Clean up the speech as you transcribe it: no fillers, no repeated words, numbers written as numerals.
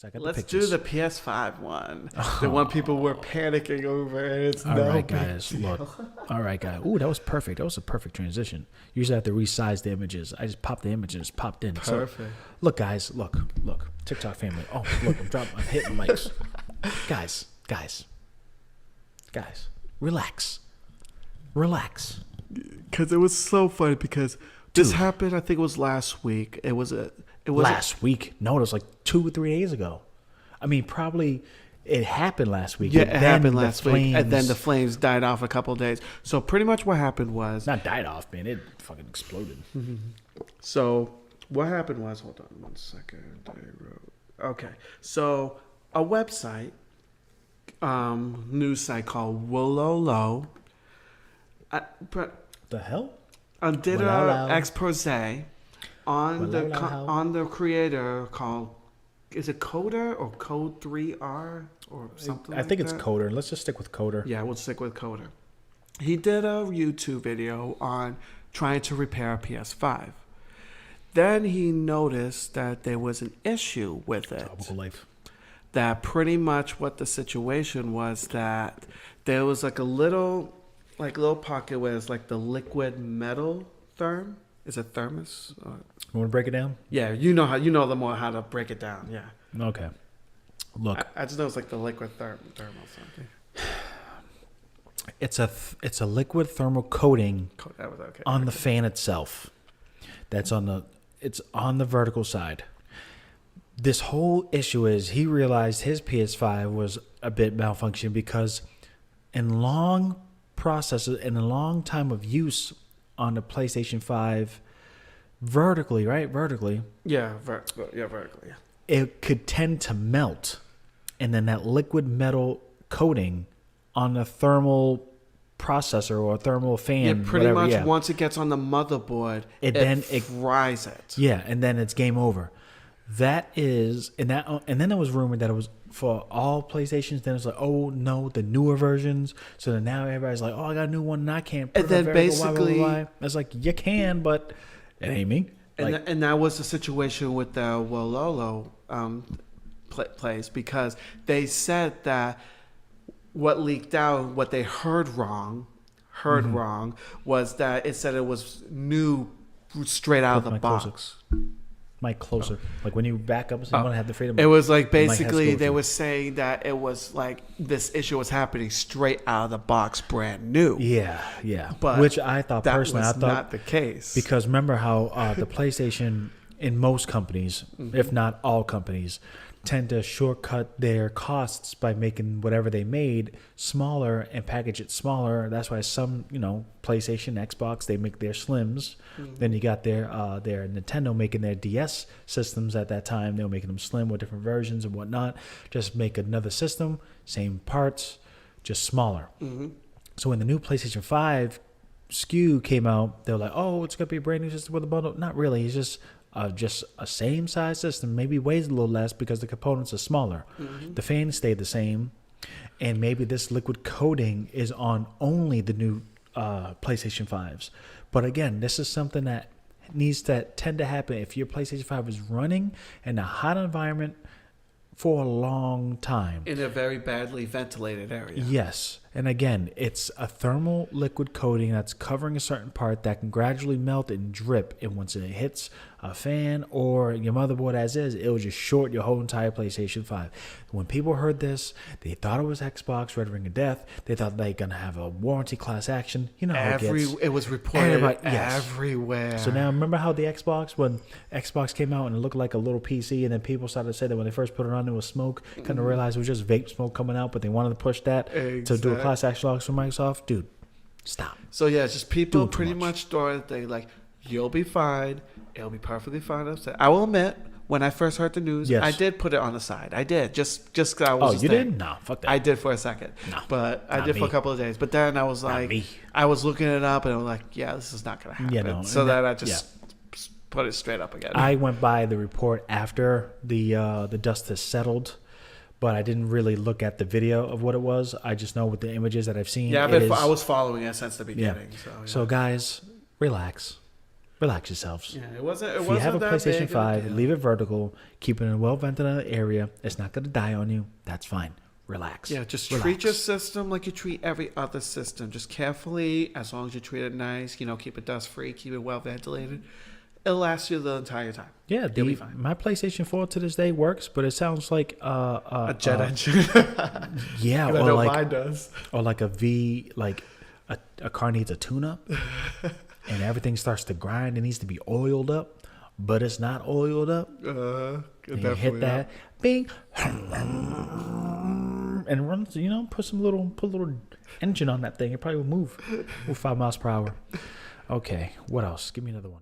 I got Let's the pictures. do the PS5 one. The one people were panicking over. And it's All no right, big guys. deal. Look. All right, guys. Ooh, that was perfect. That was a perfect transition. Usually I have to resize the images. I just popped the image and it's popped in. Perfect. So, look, guys. Look. TikTok family. Oh, look. I'm hitting mics. Guys. Relax. Because it was so funny because this happened, I think it was last week. It was last week? No, it was like 2 or 3 days ago. I mean, probably it happened last week. Yeah, it happened last week. And then the flames died off a couple of days. So pretty much what happened was... Not died off, man. It fucking exploded. So what happened was... Hold on 1 second. Okay. So a website, news site called Wololo... The hell? Did an expose on the creator called, is it Coder or Code 3R or something? I think it's Coder. Let's just stick with Coder. Yeah, we'll stick with Coder. He did a YouTube video on trying to repair a PS5. Then he noticed that there was an issue with it. Tropical life. That pretty much what the situation was, that there was like a little pocket where it's like the liquid metal Is it thermos? You want to break it down? Yeah, you know how to break it down. Yeah. Okay. Look, I just know it's like the liquid thermal something. It's a liquid thermal coating on the fan itself. It's on the vertical side. This whole issue is he realized his PS5 was a bit malfunctioned because in long processes and a long time of use on the PlayStation 5 vertically, right? Vertically. Yeah, vertically. Yeah. It could tend to melt. And then that liquid metal coating on the thermal processor or thermal fan. Yeah, pretty much once it gets on the motherboard, it fries it. Yeah, and then it's game over. And then it was rumored that it was for all PlayStations. Then it's like, oh no, the newer versions. So then now everybody's like, oh, I got a new one and I can't. And then basically, it's like you can, but it ain't me. And that was the situation with the Wololo place, because they said that what leaked out, what they heard wrong, was that it said it was new, straight out of the box. Mic closer. Like when you back up, so you want to have the freedom. It was like basically they were saying that it was like this issue was happening straight out of the box, brand new. Yeah. But which I thought personally, I thought not the case, because remember how the PlayStation in most companies, if not all companies, tend to shortcut their costs by making whatever they made smaller and package it smaller. That's why some, PlayStation, Xbox, they make their slims. Then you got their Nintendo making their DS systems at that time. They were making them slim with different versions and whatnot. Just make another system, same parts, just smaller. So when the new PlayStation 5 SKU came out, they were like, oh, it's going to be a brand new system with a bundle. Not really. It's just a same size system, maybe weighs a little less because the components are smaller. The fan stayed the same, and maybe this liquid coating is on only the new PlayStation 5s. But again, this is something that needs to tend to happen if your PlayStation 5 is running in a hot environment for a long time. In a very badly ventilated area. Yes. And again, it's a thermal liquid coating that's covering a certain part that can gradually melt and drip. And once it hits a fan or your motherboard as is, it will just short your whole entire PlayStation 5. When people heard this, they thought it was Xbox Red Ring of Death. They thought they were going to have a warranty class action. You know how it gets. It was reported everywhere. So now remember how the Xbox, when Xbox came out and it looked like a little PC, and then people started to say that when they first put it on, there was smoke. Kind of realized it was just vape smoke coming out, but they wanted to push that to do a class action locks for Microsoft. Dude, stop. So yeah, it's just people pretty much thought they like, you'll be fine. It'll be perfectly fine. I will admit, when I first heard the news, I did put it on the side. I did. Just because I was. Oh, you did? No, fuck that. I did for a second. No, but I did for a couple of days. But then I was like, I was looking it up and I was like, yeah, this is not going to happen. Yeah, no, so that I just put it straight up again. I went by the report after the dust has settled, but I didn't really look at the video of what it was. I just know with the images that I've seen. Yeah, I was following it since the beginning. Yeah. So guys, relax. Relax yourselves. Yeah, it wasn't. It If you wasn't have a that PlayStation big of a 5, deal. leave it vertical, keep it in a well ventilated area. It's not going to die on you. That's fine. Relax. Yeah, just Relax. treat your system like you treat every other system. Just carefully, as long as you treat it nice, keep it dust free, keep it well ventilated. It'll last you the entire time. Yeah, You'll be fine. my PlayStation 4 to this day works, but it sounds like A jet engine. yeah, I or know like mine does. or like a V, like a car needs a tune-up, and everything starts to grind. It needs to be oiled up, but it's not oiled up. And you hit that, bing, and runs. Put a little engine on that thing. It probably will move 5 miles per hour. Okay, what else? Give me another one.